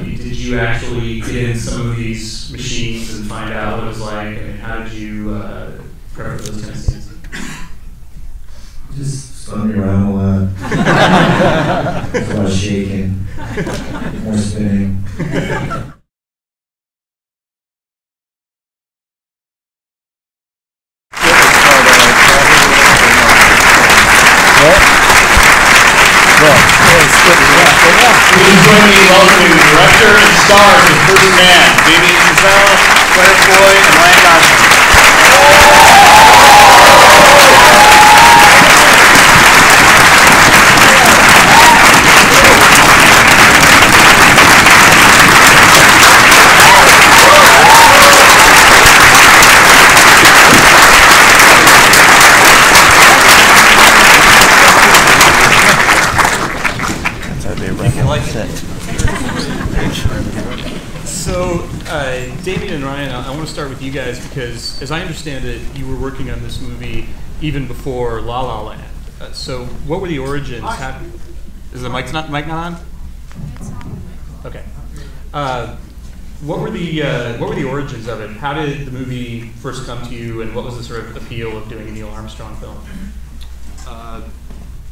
did you actually get in some of these machines and find out what it was like? I mean, how did you prep for those kind of scenes? Just spun me around a lot. A lot of shaking, more spinning. Please join me in welcoming the director and stars of First Man, Damien Chazelle, Claire Foy, and Ryan Gosling. So, Damien and Ryan, I want to start with you guys because, as I understand it, you were working on this movie even before La La Land. So, what were the origins? Is the mic not on? Okay. What were the origins of it? How did the movie first come to you, and what was the sort of appeal of doing a Neil Armstrong film?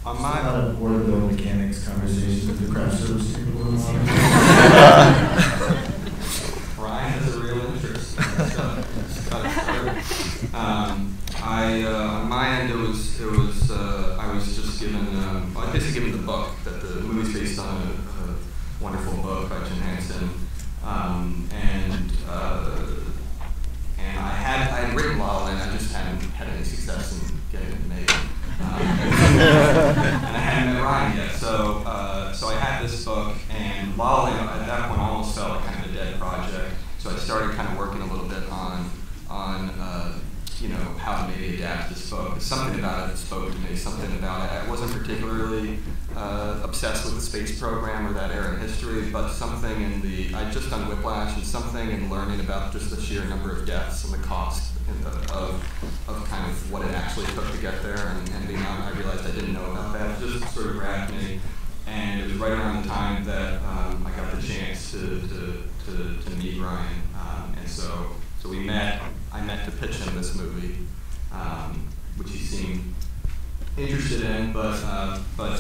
On my orbital mechanics conversations with the craft service people. Ryan has a real interest. On my end, I was just given, I basically given the book that the movie's based on a wonderful book by Jim Henson, and I had written La La Land. I just hadn't had any success in getting it made. And I hadn't met Ryan yet, so I had this book, and La La Land at that point almost felt like kind of a dead project. So I started kind of working a little bit on how to maybe adapt this book. Something about it spoke to me. Something about it. I wasn't particularly obsessed with the space program or that era in history, but something in I'd just done Whiplash, and something in learning about just the sheer number of deaths and the cost of kind of what it actually took to get there, and being on, I realized I didn't know about that. It just sort of grabbed me, and it was right around the time that I got the chance to meet Ryan, and so we met. I met to pitch him this movie, which he seemed interested in, but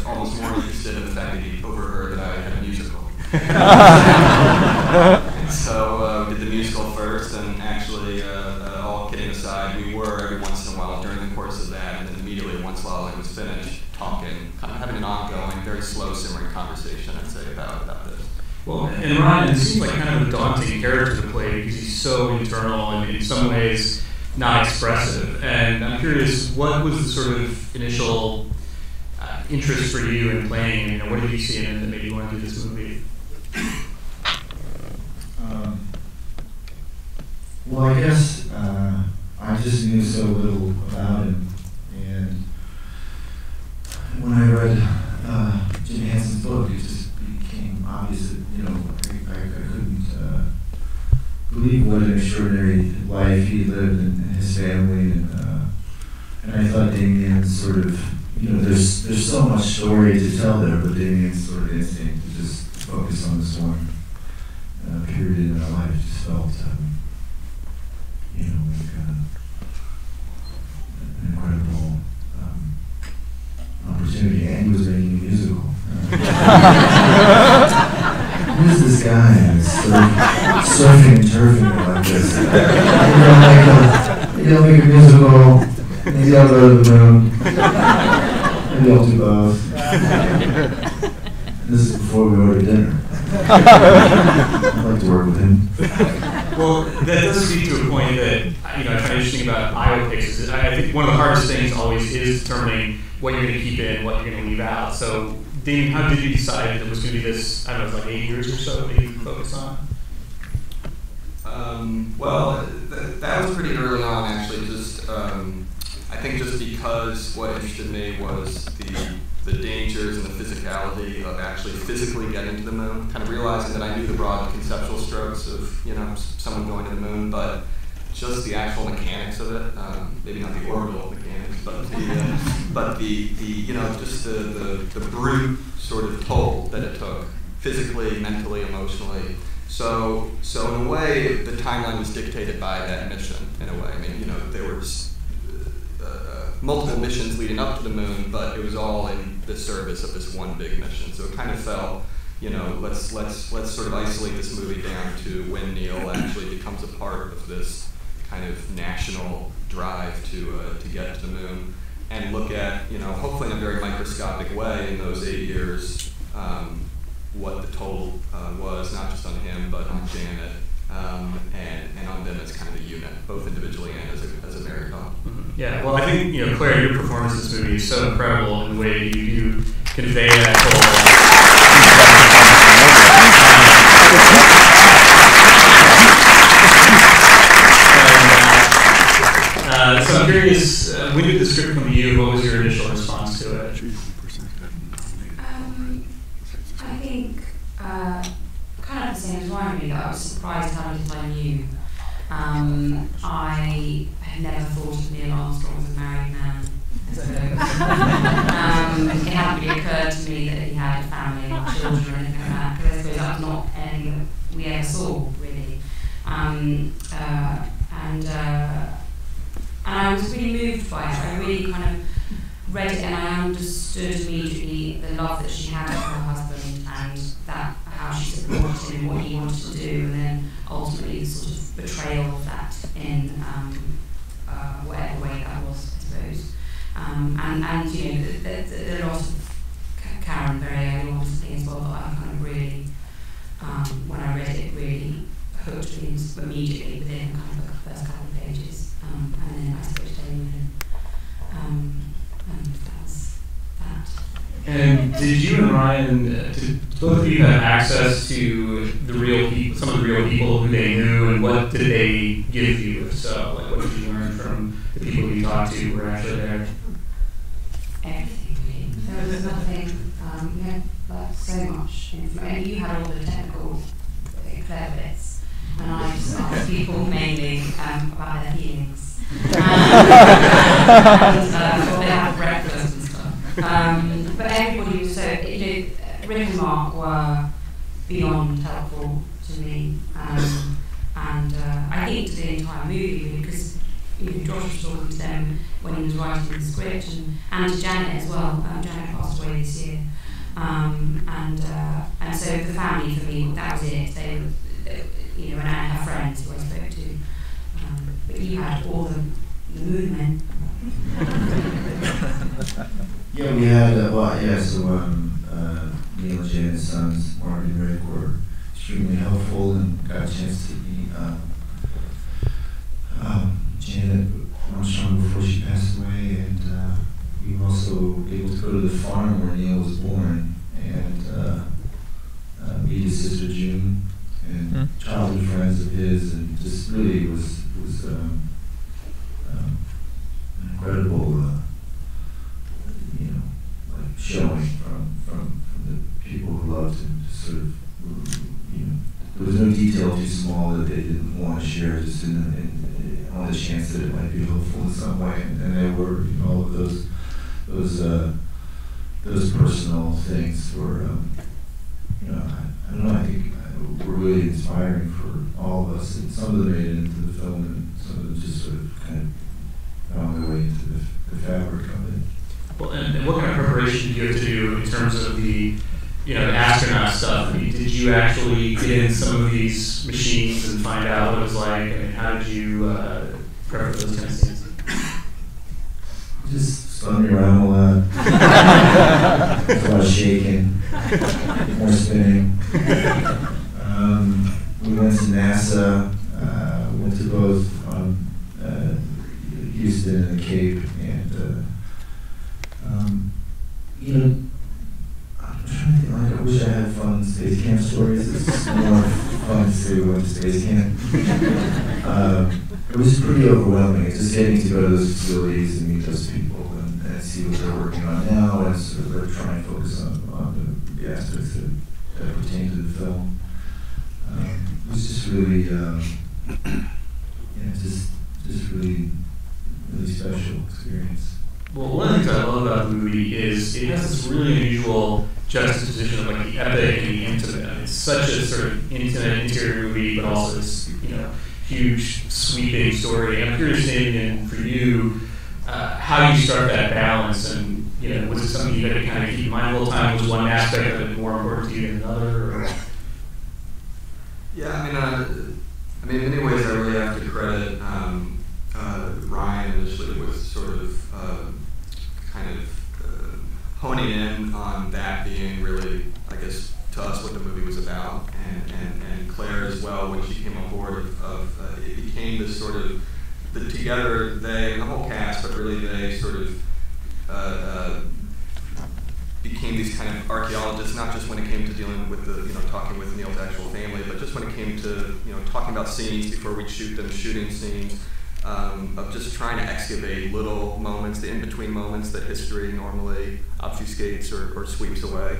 almost more interested in the fact that he overheard that I had a musical. And so we did the musical first, and actually, all kidding aside, we were every once in a while during the course of that, and then immediately once La La Land was finished, talking, kind of having an ongoing, very slow simmering conversation, I'd say, about this. Well, and Ryan seems like kind of a daunting character to play because he's so internal and in some ways not expressive. And I'm curious, what was the sort of initial interest for you in playing? You know, what did you see in it that made you want to do this movie? Well, I guess I just knew so little about him, and when I read Jim Henson's book, it just became obvious that I couldn't believe what an extraordinary life he lived and his family, and I thought Damien's sort of there's so much story to tell there, but Damien's sort of instinct to just focus on this one period in our life just felt like an incredible opportunity, and he was making a musical. Who is this guy who's surfing and turfing like this? Maybe I'll make a musical, maybe I'll go to the moon, maybe I'll do both. And this is before we order dinner. I'd like to work with him. Well, that does speak to a point that I find interesting about biopics. I think one of the hardest things always is determining what you're going to keep in, what you're going to leave out. So, Damien, how did you decide that it was going to be this? I don't know, it was like 8 years or so that you focused on. Well, that was pretty early on, actually. Just I think just because what interested me was the dangers and the physicality of actually physically getting to the moon, kind of realizing that I knew the broad conceptual strokes of someone going to the moon, but just the actual mechanics of it, maybe not the orbital mechanics, but the just the brute sort of toll that it took physically, mentally, emotionally. So in a way, the timeline was dictated by that mission. In a way, I mean, there were multiple missions leading up to the moon, but it was all in the service of this one big mission. So it kind of felt, let's sort of isolate this movie down to when Neil actually becomes a part of this kind of national drive to get to the moon, and look at, hopefully in a very microscopic way in those 8 years, what the toll was, not just on him, but on Janet, and on them as kind of a unit, both individually and as a married couple. Mm-hmm. Yeah, well, I think, Claire, your performance in this movie is so incredible in the way that you convey that whole. So I'm curious, when did the script come to you? What was your initial response to it? I think kind of the same as Ryan, really. I was surprised how little I knew. I had never thought of Neil Armstrong as a married man. So, it hadn't really occurred to me that he had a family or children or anything like that, because I suppose that's not anything that we ever saw, really. And I was really moved by it. I really kind of read it and I understood immediately the love that she had for her husband and that how she supported him and what he wanted to do, and then ultimately the sort of betrayal of that in whatever way that was, I suppose. And the loss of Karen very early on as well, that I kind of really, when I read it, really hooked me immediately within kind of the first couple of pages. And then I spoke to Damien, and that was that. And did you and Ryan, did both of you have access to the real people, some of the real people who they knew, and what did they give you? If so, like what did you learn from the people you talked to who were actually there? Everything, really. There was nothing, you had like so much information. You had all the technical, clever bits, and I just asked people mainly about their feelings. And what they had for breakfast and stuff. But everybody was so, Rick and Mark were beyond helpful to me, and I think to the entire movie, because Josh was talking to them when he was writing the script, and to Janet as well. Janet passed away this year, and so the family for me, that was it. They were, and her friends who I spoke to. But you had all the movement. Yeah, we had, Neil and Janet's sons, Mark and Rick, were extremely helpful and got a chance to meet Janet Armstrong before she passed away, and we were also able to go to the farm where Neil was born and meet his sister June and childhood friends of his, and just really was an incredible showing from the people who loved him. Just sort of, there was no detail too small that they didn't want to share, just on the chance that it might be helpful in some way, and they were, all of those personal things were, I don't know, I think were really inspiring for all of us, and some of them made it into the film, and some of them just sort of kind of found their way into the fabric of it. Well, and what kind of preparation do you have to do in terms of the astronaut stuff? I mean, did you actually get in some of these machines and find out what it was like? I mean, how did you prep for those kind of things? Just spun me around a lot. A lot of shaking, more spinning. We went to NASA, went to both Houston and the Cape, and I'm trying to think, I wish I had fun space camp stories. It's more fun to say we went to space camp. It was pretty overwhelming. It's just getting to go to those facilities and meet those people and see what they're working on now, and sort of they're trying to focus on the aspects that pertain to the film. It was just really, just really special experience. Well, one of the things I love about the movie is it has this really unusual juxtaposition of like the epic and the intimate. It's such a sort of intimate interior movie, but also this huge sweeping story. And I'm curious, Damien, for you, how you start that balance, and was it something you had to kind of keep in mind all the time? Was one aspect of it more important to you than another? Or? Yeah, I mean, in many ways, I really have to credit Ryan initially with sort of kind of honing in on that being really, I guess, to us what the movie was about, and Claire as well when she came on board. It became this sort of together they and the whole cast, but really they sort of became these kind of archaeologists, not just when it came to dealing with the talking with Neil's actual family, but just when it came to talking about scenes before we'd shoot them, shooting scenes. Of just trying to excavate little moments, the in-between moments that history normally obfuscates or sweeps away.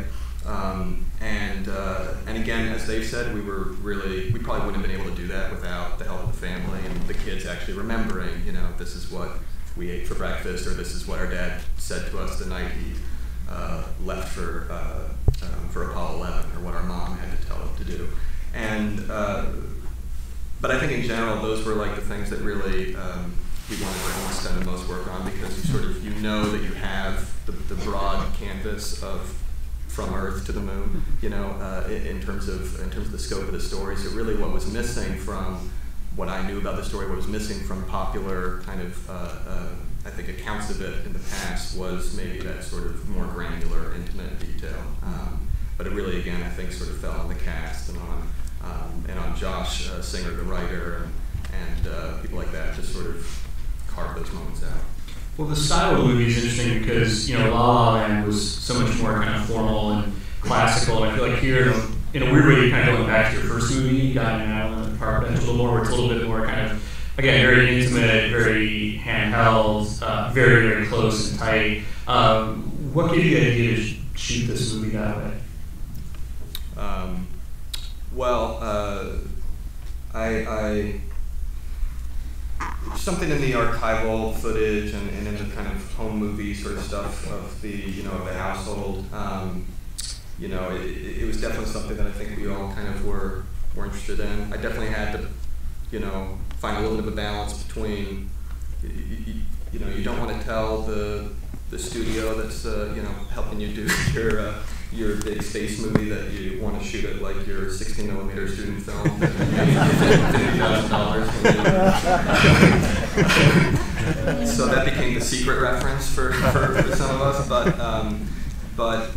And again, as they've said, we probably wouldn't have been able to do that without the help of the family and the kids actually remembering, this is what we ate for breakfast, or this is what our dad said to us the night he left for Apollo 11, or what our mom had to tell him to do. But I think in general, those were like the things that really we wanted to spend the most work on, because you that you have the broad canvas of from Earth to the moon, in terms of the scope of the story. So really, what was missing from what I knew about the story, what was missing from popular kind of I think accounts of it in the past, was maybe that sort of more granular, intimate detail. But it really, again, I think sort of fell on the cast and on Josh Singer, the writer, and people like that, just sort of carve those moments out. Well, the style of the movie is interesting because, La La Land was so much more kind of formal and classical, and I feel like here, in a weird way, you're kind of going back to your first movie, Guy and Alan and the Park Bench, a little more, where it's a little bit more kind of, again, very intimate, very handheld, very, very close and tight. What gave you the idea to shoot this movie that way? I something in the archival footage and in the kind of home movie sort of stuff of the of the household. It was definitely something that I think we all kind of were interested in. I definitely had to find a little bit of a balance between you don't want to tell the studio that's helping you do your big space movie that you want to shoot it like your 16mm student film that $50,000. So that became the secret reference for some of us. But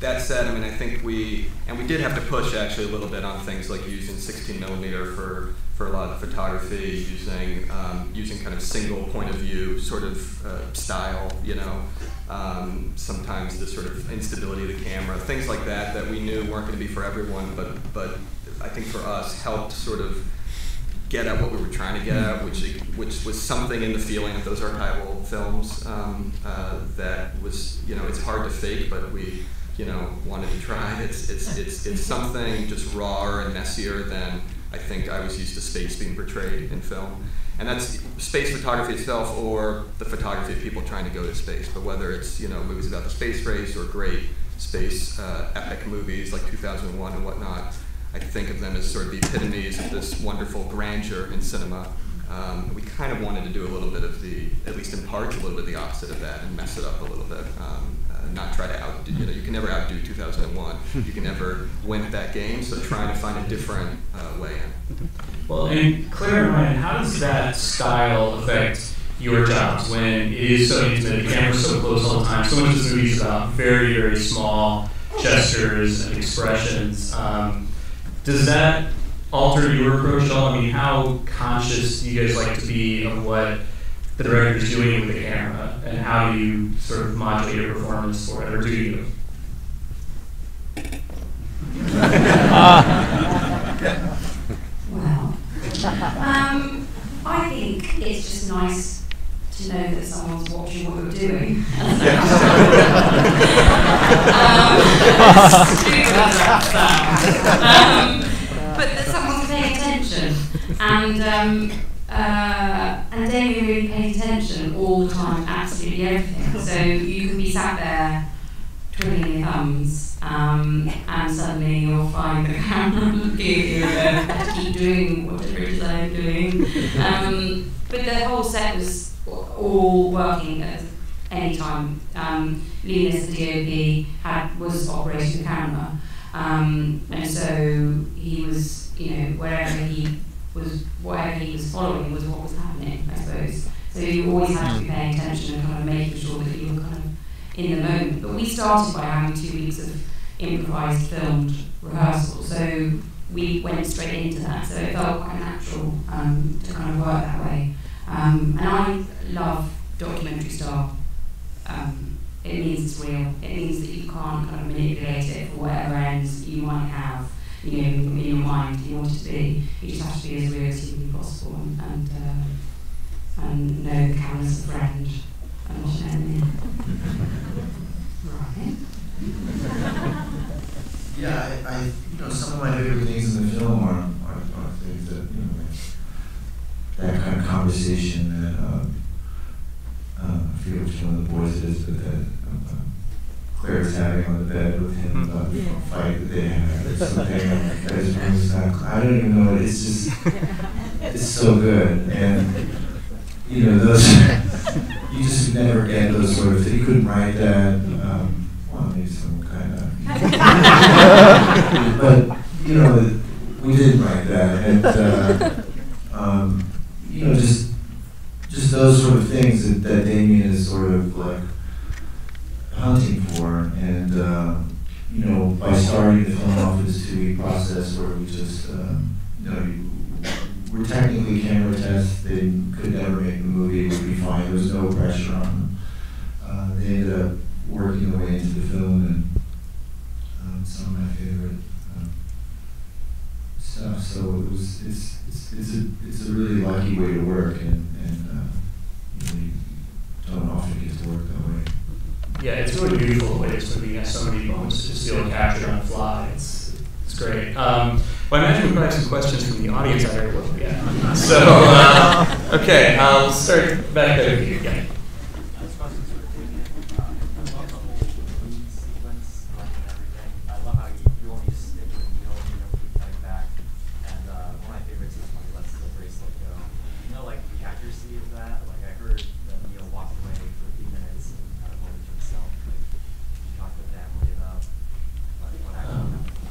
that said, I think we did have to push actually a little bit on things like using 16mm for a lot of photography, using kind of single point of view sort of style, sometimes the sort of instability of the camera, things like that we knew weren't going to be for everyone, but I think for us helped sort of get at what we were trying to get at, which was something in the feeling of those archival films that was, it's hard to fake, but we wanted to try. It's something just rawer and messier than I think I was used to space being portrayed in film. And that's space photography itself, or the photography of people trying to go to space. But whether it's movies about the space race or great space epic movies like 2001 and whatnot, I think of them as sort of the epitomes of this wonderful grandeur in cinema. We kind of wanted to do a little bit of at least in parts, a little bit of the opposite of that and mess it up a little bit. Not try to outdo, you can never outdo 2001. You can never win at that game, so trying to find a different way in. Well, and Claire and Ryan, how does that style affect your jobs when it is so intimate, the camera's so close all the time? So much of this movie is about very, very small gestures and expressions. Does that alter your approach at all? How conscious do you guys like to be of what the director's doing with the camera, and how do you sort of modulate your performance for it, or do you? Well, I think it's just nice to know that someone's watching what you're doing. But that someone's paying attention, and Damien really pays attention all the time, absolutely everything. So you can be sat there twiddling your thumbs, and suddenly you'll find the camera looking at you and have to keep doing whatever it is I'm doing. But the whole set was all working at any time. Lean as the DOP was operating the camera, and so he was, whatever he was following was what was happening, I suppose. So you always had to be paying attention and kind of making sure that you were kind of in the moment. But we started by having 2 weeks of improvised filmed rehearsal, so we went straight into that. So it felt quite natural to kind of work that way. And I love documentary style. It means it's real. It means that you can't kind of manipulate it for whatever ends you might have, in your mind. You want it to be. You just have to be as real as humanly possible, and know the camera's a friend and not an enemy. Right. Yeah, some of my favorite things in the film are things that, that kind of conversation that, I forget which one of the boys it is, but that Claire's having on the bed with him about the fight that they had or something. I don't even know, it's just, it's so good. And, those, you just never get those sort of things. You couldn't write that, well, maybe some kind of, but, we didn't write that. And, just those sort of things that Damien is sort of like hunting for, and by starting the film off with this 2-week process where we just we're technically camera tests. They could never make the movie; it would be fine. There was no pressure on them. They ended up working their way into the film, and some of my favorite stuff. So it's a really lucky way to work, and you don't often get to work that way. Yeah, it's really beautiful the way this movie has so many moments to just feel captured on the fly. It's great. Well, I imagine we might have some questions from the audience out here. So, okay, I'll start back over here again.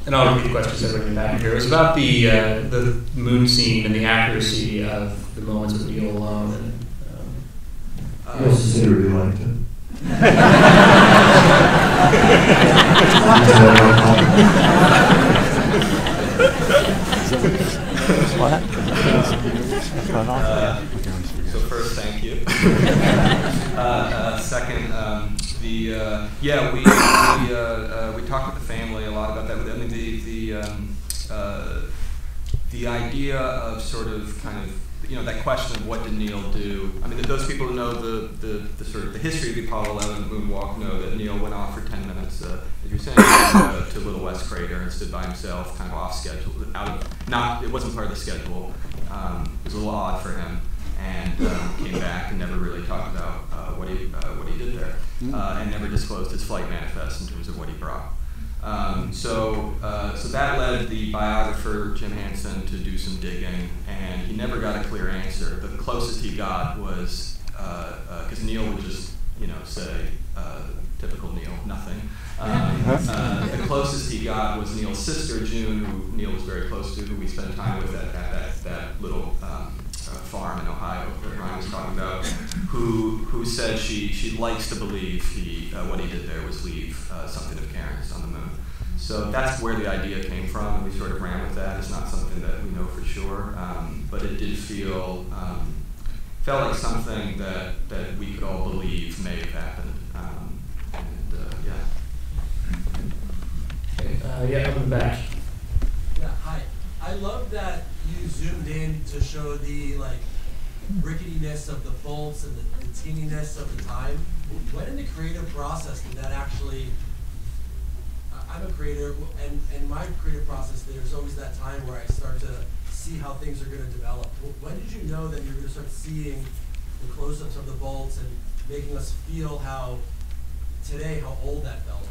And I'll repeat the questions that were in the back here. It was about the moon scene and the accuracy of the moments with Neil alone. And, I also said I really liked it. So first, thank you. Second, we talked with the family a lot about that. I mean, the idea of sort of kind of that question of what did Neil do. I mean, those people who know the sort of the history of the Apollo 11 moonwalk know that Neil went off for 10 minutes, as you're saying, to Little West Crater and stood by himself, kind of off schedule, it wasn't part of the schedule. It was a little odd for him, and came back and never really talked about what he did there, and never disclosed his flight manifest in terms of what he brought. So that led the biographer, Jim Henson, to do some digging, and he never got a clear answer. The closest he got was, because Neil would just, say, typical Neil, nothing. The closest he got was Neil's sister, June, who Neil was very close to, who we spent time with at that little farm in Ohio that Ryan was talking about, who said she likes to believe what he did there was leave something of Karen's on the moon. So that's where the idea came from, and we sort of ran with that. It's not something that we know for sure, but it did felt like something that we could all believe may have happened. Yeah, up in the back. Yeah, hi. I love that you zoomed in to show the ricketiness of the bolts and the teeniness of the time. When in the creative process did that actually? I'm a creator, and in my creative process, there's always that time where I start to see how things are going to develop. When did you know that you were going to start seeing the close-ups of the bolts and making us feel how old that felt?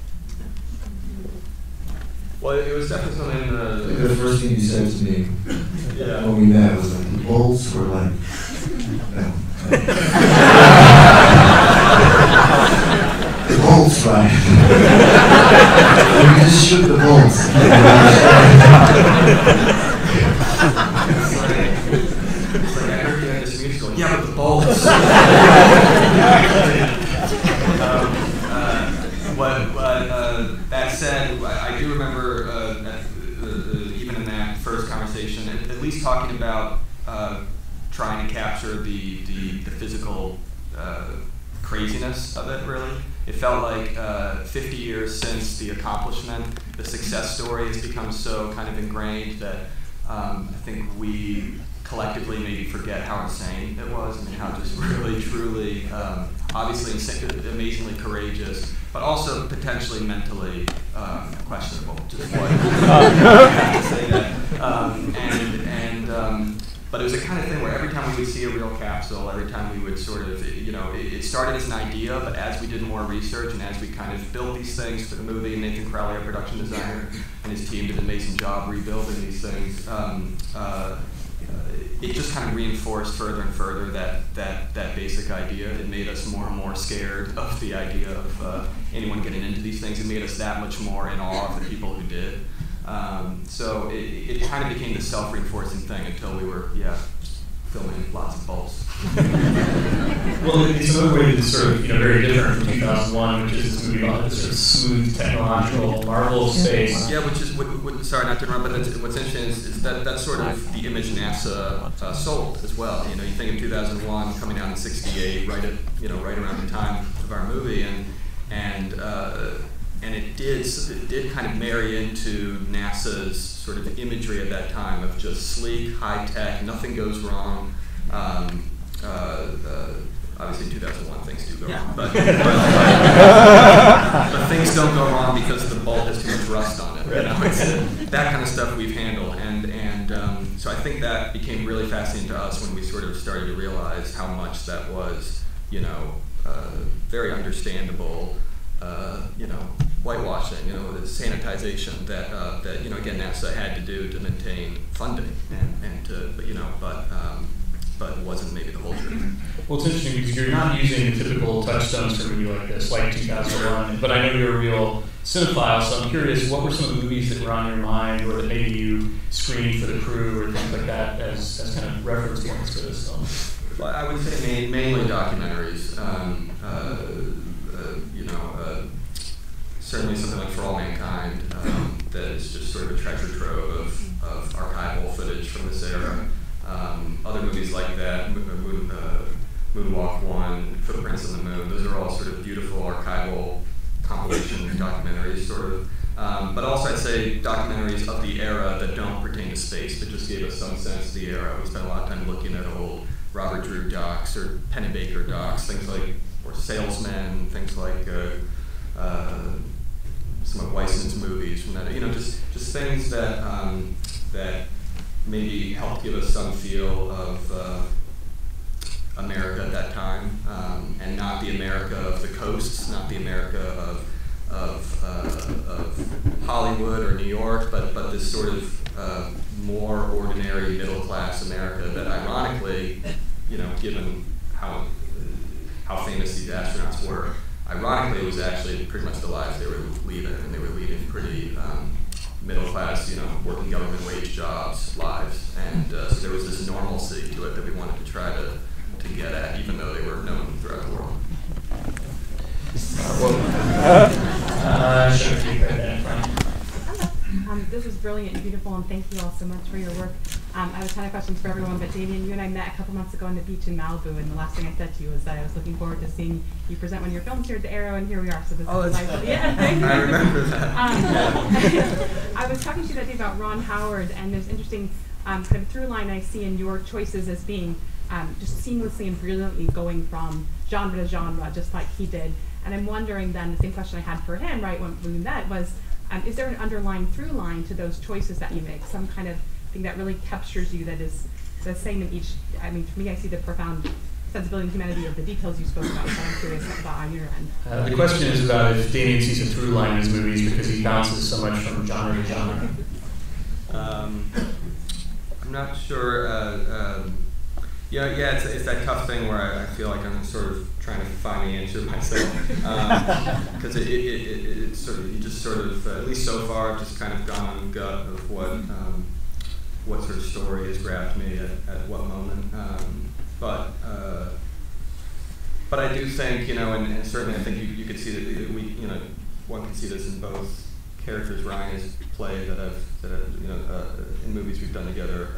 Well, it was definitely something. The first thing you said to me Yeah. when we met was like, the bolts were like, no. The bolts, right? We just shook the bolts. It's like I heard you had this music going, yeah, but the bolts. That said, I do remember even in that first conversation, at least talking about trying to capture the physical craziness of it, really. It felt like 50 years since the accomplishment, the success story has become so kind of ingrained that I think we collectively maybe forget how insane it was. I mean, how just really, truly, obviously amazingly courageous, but also potentially mentally questionable. Just what I have to say that. But it was a kind of thing where every time we would see a real capsule, every time we would sort of, it started as an idea, but as we did more research and as we kind of built these things for the movie, Nathan Crowley, our production designer, and his team did an amazing job rebuilding these things. It just kind of reinforced further and further that basic idea. It made us more and more scared of the idea of anyone getting into these things. It made us that much more in awe of the people who did. So it kind of became this self-reinforcing thing until we were, filming lots of bolts. Well, it's another way that's sort of very different from 2001, which is this movie about this sort of smooth technological marvel of space. Yeah, which is sorry not to interrupt, but what's interesting is that that's sort of the image NASA sold as well. You think of 2001 coming out in '68, right around the time of our movie, and it did kind of marry into NASA's sort of imagery at that time of just sleek, high tech, nothing goes wrong. Obviously, in 2001, things do go wrong, but things don't go wrong because the bolt has too much rust on it. It's that kind of stuff we've handled, and so I think that became really fascinating to us when we sort of started to realize how much that was, very understandable. Whitewashing, the sanitization that again NASA had to do to maintain funding but it wasn't maybe the whole truth. Well, it's interesting because you're not using the typical touchstones for a movie like this, like 2001, but I know you're a real cinephile, so I'm curious, what were some of the movies that were on your mind or that maybe you screened for the crew or things like that as kind of reference points for this film? Well, I would say mainly documentaries. Certainly something like For All Mankind that is just sort of a treasure trove of archival footage from this era. Other movies like that, Moonwalk 1, Footprints on the Moon, those are all sort of beautiful archival compilation documentaries, sort of. But also I'd say documentaries of the era that don't pertain to space, but just gave us some sense of the era. We spent a lot of time looking at old Robert Drew docs or Pennebaker docs, things like, or Salesmen, things like some of Weissman's movies from that, just things that that maybe helped give us some feel of America at that time, and not the America of the coasts, not the America of Hollywood or New York, but this sort of more ordinary middle class America that, ironically, given how famous these astronauts were. Ironically, it was actually pretty much the lives they were leading, and they were leading pretty middle-class, working government wage jobs lives, and so there was this normalcy to it that we wanted to try to get at, even though they were known throughout the world. This was brilliant and beautiful, and thank you all so much for your work. I have a ton of questions for everyone, but Damien, you and I met a couple months ago on the beach in Malibu, and the last thing I said to you was that I was looking forward to seeing you present one of your films here at the Aero, and here we are. So this is delightful. Yeah, thank you. I remember that. I was talking to you that day about Ron Howard, and there's interesting kind of through line I see in your choices as being just seamlessly and brilliantly going from genre to genre, just like he did. And I'm wondering then, the same question I had for him, right, when we met was, is there an underlying through line to those choices that you make? Some kind of thing that really captures you that is the same in each? I mean, for me, I see the profound sensibility and humanity of the details you spoke about, but I'm curious about on your end. The question is about if Damien sees a through line in his movies because he bounces so much from genre to genre. I'm not sure. Yeah, it's that tough thing where I feel like I'm sort of trying to find the answer myself, because it's sort of, you just sort of, at least so far, I've just kind of gone on gut of what sort of story has grabbed me at what moment. But I do think, and certainly I think you could see that one can see this in both characters Ryan has played that in movies we've done together.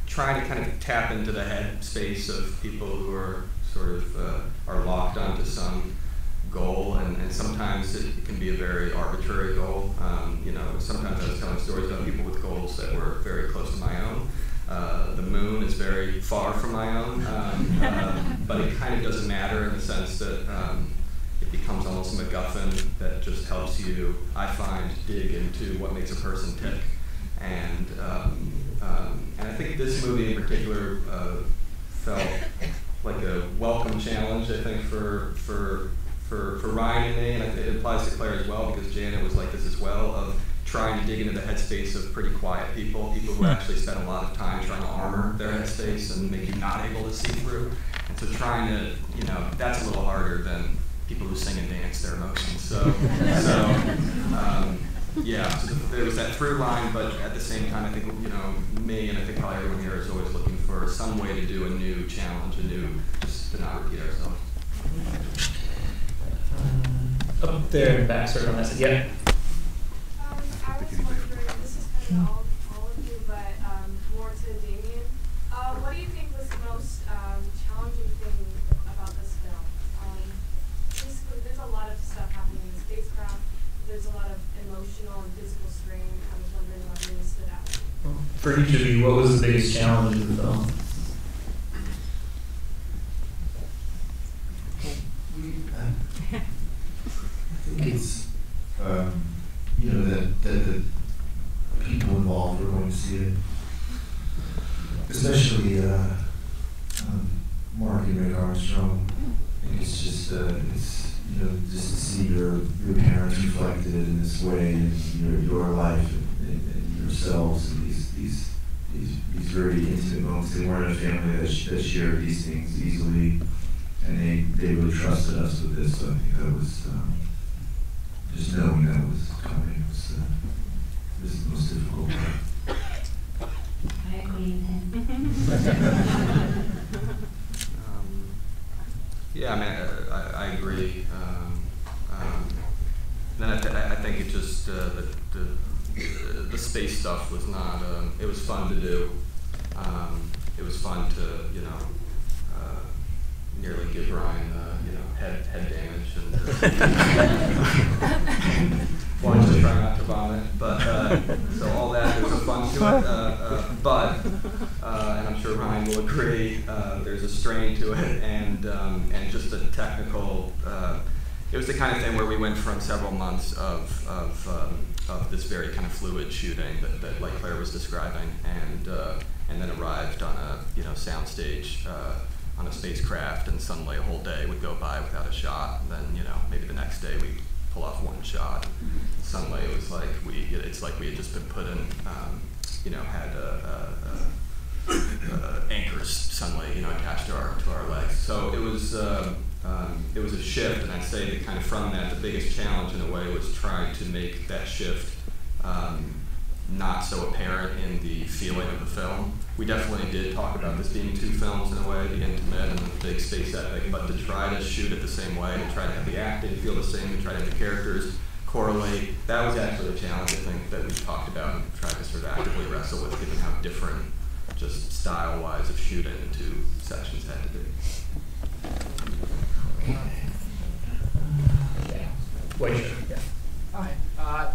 Trying to kind of tap into the head space of people who are sort of are locked onto some goal, and sometimes it can be a very arbitrary goal. Sometimes I was telling stories about people with goals that were very close to my own. The moon is very far from my own, but it kind of doesn't matter in the sense that it becomes almost a MacGuffin that just helps you, I find, dig into what makes a person tick. And I think this movie in particular felt like a welcome challenge, I think, for Ryan and me, and it applies to Claire as well, because Janet was like this as well, of trying to dig into the headspace of pretty quiet people who actually spend a lot of time trying to armor their headspace and make you not able to see through. And so trying to, that's a little harder than people who sing and dance their emotions. So there was that through line, but at the same time, I think, me and I think probably everyone here is always looking for some way to do a new challenge, just to not repeat ourselves. Up there in the back, sort of on that side. Yeah. I was wondering, this is kind of all of you, but more to Damien. What do you think was the most challenging thing about this film? Basically, there's a lot of stuff happening in the spacecraft. There's a lot of emotional and physical strain. I was wondering what really stood out. For each of you, what was the biggest challenge of the film? I think it's, that the people involved are going to see it. Especially Mark and Rick Armstrong. I think it's just, just to see your parents reflected in this way in your life and yourselves and these very intimate moments. They weren't a family that shared these things easily, and they really trusted us with this. So I think that was just knowing that was coming was the most difficult part. I agree with him. Yeah, I mean, I agree. Then I think it just the space stuff was not. It was fun to do. It was fun to nearly give Ryan head damage and wanted to try not to vomit. But so all that, there's a fun to it. But and I'm sure Ryan will agree, there's a strain to it, and just a technical. It was the kind of thing where we went from several months of this very kind of fluid shooting that like Claire was describing, and then arrived on a soundstage on a spacecraft, and suddenly a whole day would go by without a shot, and then maybe the next day we pull off one shot. Suddenly it was like it's like we had just been put in, had anchors suddenly attached to our legs. So it was a shift, and I'd say that kind of from that, the biggest challenge in a way was trying to make that shift not so apparent in the feeling of the film. We definitely did talk about this being two films in a way, the intimate and the big space epic, but to try to shoot it the same way, to try to have the acting feel the same, to try to have the characters correlate, that was actually a challenge, I think, that we talked about and tried to sort of actively wrestle with, given how different, just style-wise, of shooting the two sections had to be. White shirt, yeah. Hi.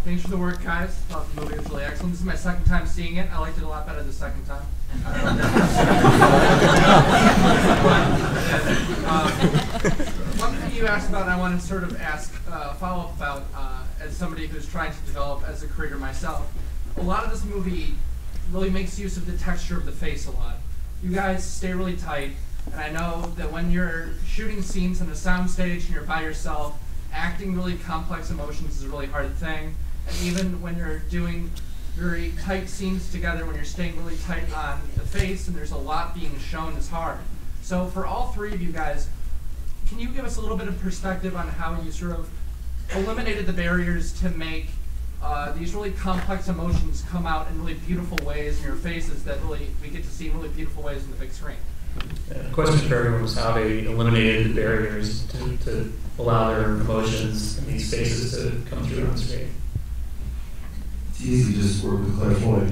Thanks for the work, guys. Thought the movie was really excellent. This is my second time seeing it. I liked it a lot better the second time. One thing you asked about, and I want to sort of ask follow-up about, as somebody who's trying to develop as a creator myself, a lot of this movie really makes use of the texture of the face a lot. you guys stay really tight, and I know that when you're shooting scenes on a soundstage and you're by yourself, acting really complex emotions is a really hard thing. And even when you're doing very tight scenes together, when you're staying really tight on the face and there's a lot being shown, is hard. So for all three of you guys, can you give us a little bit of perspective on how you sort of eliminated the barriers to make these really complex emotions come out in really beautiful ways in your faces that really we get to see in really beautiful ways on the big screen? The question for everyone was how they eliminated the barriers to allow their emotions in these spaces to come through on screen. It's easy, just work with Claire Foy.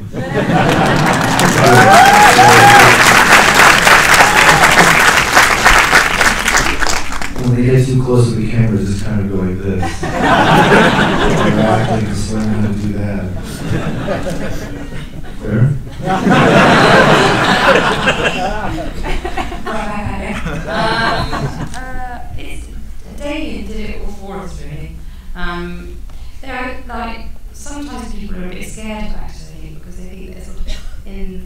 When they get too close to the camera, just kind of go like this. They're acting and learning how to do that. Fair? Damien did it all for us, really. There are, like, sometimes people are a bit scared of actors, I think, because they think they're sort of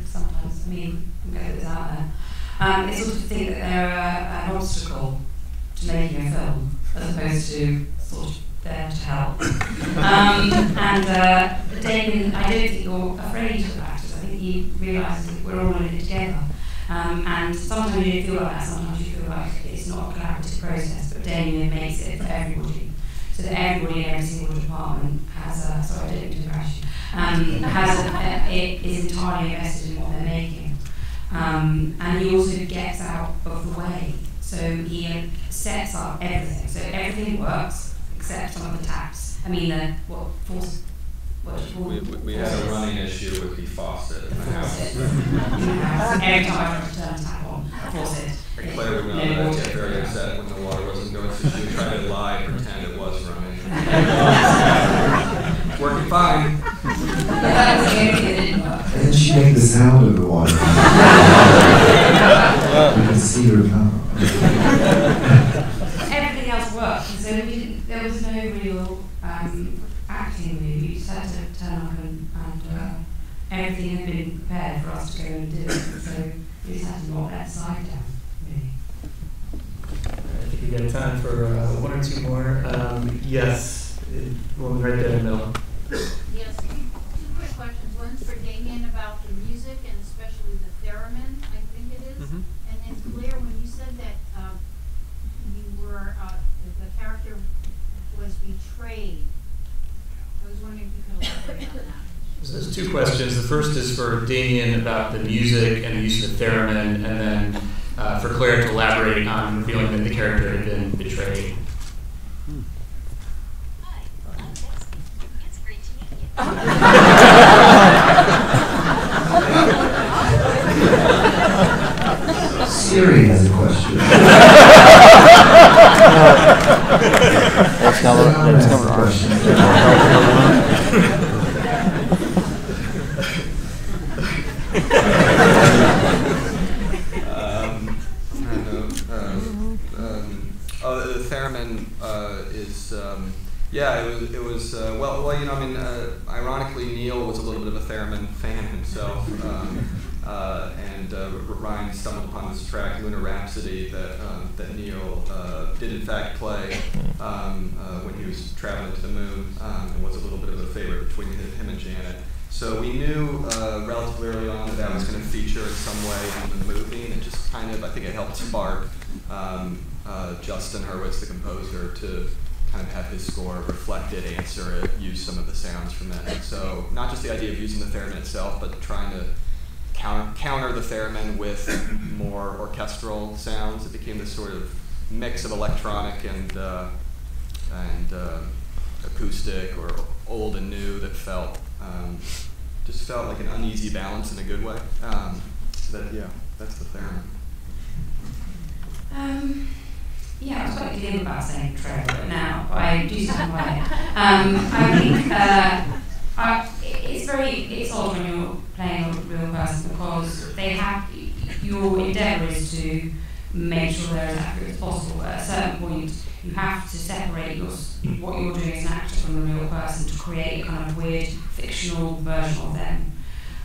sometimes, I mean, I'm going to put this out there, they sort of think that they're an obstacle to making a film, as opposed to sort of there to help. Damien, I don't think you're afraid of actors. I think he realises that we're all in it together. And sometimes you feel like that, sometimes you feel like it's not a collaborative process, but Damien makes it for everybody. So that everybody in every single department has sorry, I didn't mean to crash you, it is entirely invested in what they're making. And he also gets out of the way. So he sets up everything. So everything works except some of the taps. I mean, we had a running issue with the faucet in the house. Every time I try to turn a tap on, faucet. Claire would know that I get very upset when the water wasn't going, so she would try to lie and pretend it was running. Working fine. And then she made the sound of the water. You can see her now. Everything else worked, so there was no real acting really. We just had to turn up and everything had been prepared for us to go and do it. So we just had to knock that side down, really. I think we got time for one or two more. Yes, one right there in the middle. Yes, two quick questions. One's for Damien about the music and especially the theremin, I think it is. Mm-hmm. And then Claire, when you said that you were, the character was betrayed, I was wondering if you could elaborate on that. So there's two questions. The first is for Damien about the music and the use of the theremin, and then for Claire to elaborate on revealing that the character had been betrayed. It's great to meet you. Siri has a question. The theremin is, yeah, it was well, you know, I mean, ironically, Neil was a little bit of a theremin fan himself, and Ryan stumbled upon this track, Lunar Rhapsody, that Neil did in fact play when he was traveling to the moon, and was a little bit of a favorite between him and Janet. So we knew relatively early on that that was going to feature in some way in the movie, and it just kind of, I think it helped spark Justin Hurwitz, the composer, to kind of have his score reflect it, answer it, use some of the sounds from it. So not just the idea of using the theremin itself, but trying to counter the theremin with more orchestral sounds. It became this sort of mix of electronic and acoustic or old and new that felt just felt like an uneasy balance in a good way. That's the theremin. Yeah, I was quite glib about saying betrayal, but now I do stand by it. I think it's odd when you're playing a real person because your endeavour is to make sure they're as accurate as possible. But at a certain point, you have to separate what you're doing as an actor from the real person to create a kind of weird fictional version of them.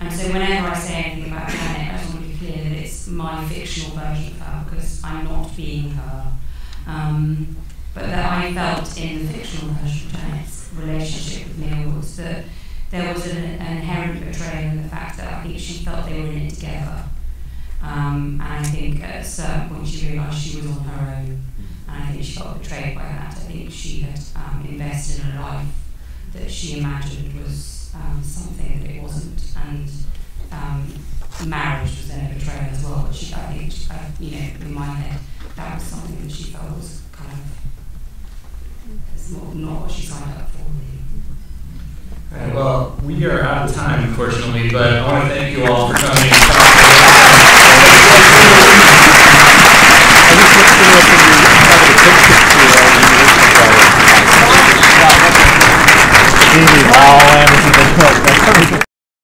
And so whenever I say anything about Janet, I just want to be clear that it's my fictional version of her, because I'm not being her. But that I felt in the fictional version of Janet's relationship with Neil was that there was an inherent betrayal in the fact that I think she felt they were in it together. And I think at a certain point she realised she was on her own, and I think she felt betrayed by that. I think she had invested in a life that she imagined was something that it wasn't, and marriage was then a betrayal as well. But I think, in my head, that was something that she felt was kind of not what she signed up for. All right, well, we are out of time, unfortunately, but I want to thank you all for coming and talking.